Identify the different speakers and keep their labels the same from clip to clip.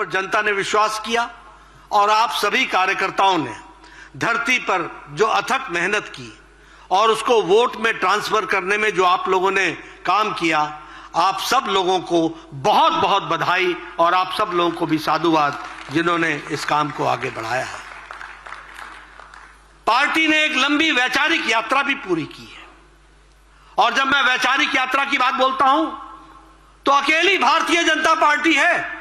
Speaker 1: पर जनता ने विश्वास किया और आप सभी कार्यकर्ताओं ने धरती पर जो अथक मेहनत की और उसको वोट में ट्रांसफर करने में जो आप लोगों ने काम किया, आप सब लोगों को बहुत बहुत बधाई और आप सब लोगों को भी साधुवाद जिन्होंने इस काम को आगे बढ़ाया है। पार्टी ने एक लंबी वैचारिक यात्रा भी पूरी की है और जब मैं वैचारिक यात्रा की बात बोलता हूं तो अकेली भारतीय जनता पार्टी है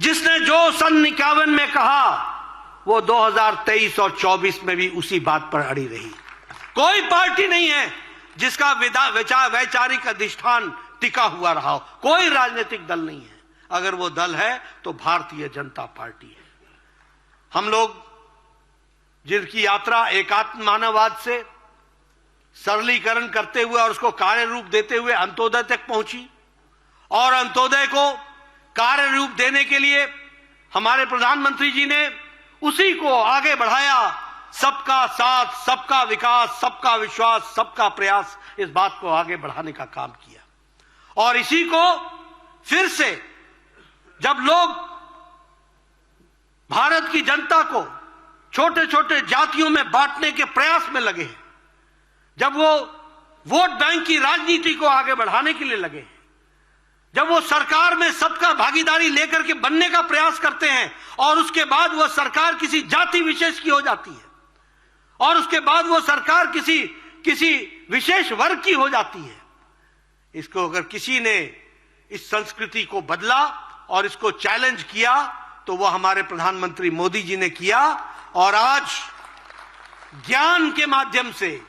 Speaker 1: जिसने जो सन 51 में कहा वो 2023 और 24 में भी उसी बात पर अड़ी रही। कोई पार्टी नहीं है जिसका वैचारिक अधिष्ठान टिका हुआ रहा हो। कोई राजनीतिक दल नहीं है। अगर वो दल है तो भारतीय जनता पार्टी है। हम लोग जिनकी यात्रा एकात्म मानववाद से सरलीकरण करते हुए और उसको कार्य रूप देते हुए अंत्योदय तक पहुंची और अंत्योदय को कार्य रूप देने के लिए हमारे प्रधानमंत्री जी ने उसी को आगे बढ़ाया। सबका साथ, सबका विकास, सबका विश्वास, सबका प्रयास, इस बात को आगे बढ़ाने का काम किया। और इसी को फिर से जब लोग भारत की जनता को छोटे छोटे जातियों में बांटने के प्रयास में लगे हैं, जब वो वोट बैंक की राजनीति को आगे बढ़ाने के लिए लगे हैं, जब वो सरकार में सबका भागीदारी लेकर के बनने का प्रयास करते हैं और उसके बाद वो सरकार किसी जाति विशेष की हो जाती है और उसके बाद वो सरकार किसी विशेष वर्ग की हो जाती है, इसको अगर किसी ने इस संस्कृति को बदला और इसको चैलेंज किया तो वो हमारे प्रधानमंत्री मोदी जी ने किया। और आज ज्ञान के माध्यम से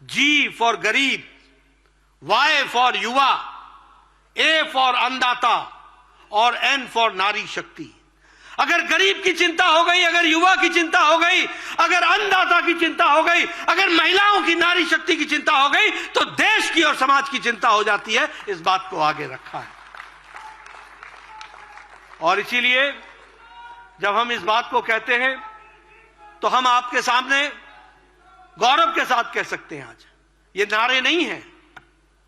Speaker 1: जी फॉर गरीब, वाई फॉर युवा, ए फॉर अन्नदाता और एन फॉर नारी शक्ति। अगर गरीब की चिंता हो गई, अगर युवा की चिंता हो गई, अगर अन्नदाता की चिंता हो गई, अगर महिलाओं की नारी शक्ति की चिंता हो गई तो देश की और समाज की चिंता हो जाती है। इस बात को आगे रखा है और इसीलिए जब हम इस बात को कहते हैं तो हम आपके सामने गौरव के साथ कह सकते हैं, आज ये नारे नहीं हैं।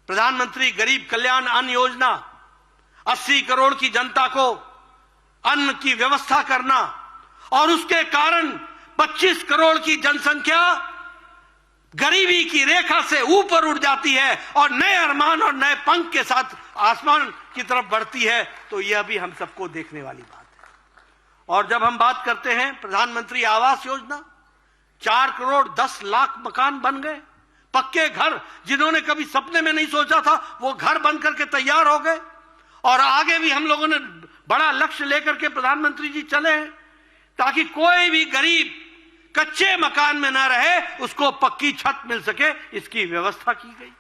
Speaker 1: प्रधानमंत्री गरीब कल्याण अन्न योजना, 80 करोड़ की जनता को अन्न की व्यवस्था करना और उसके कारण 25 करोड़ की जनसंख्या गरीबी की रेखा से ऊपर उठ जाती है और नए अरमान और नए पंख के साथ आसमान की तरफ बढ़ती है, तो यह भी हम सबको देखने वाली बात है। और जब हम बात करते हैं प्रधानमंत्री आवास योजना, 4 करोड़ 10 लाख मकान बन गए, पक्के घर, जिन्होंने कभी सपने में नहीं सोचा था वो घर बन करके तैयार हो गए। और आगे भी हम लोगों ने बड़ा लक्ष्य लेकर के प्रधानमंत्री जी चले हैं ताकि कोई भी गरीब कच्चे मकान में ना रहे, उसको पक्की छत मिल सके, इसकी व्यवस्था की गई।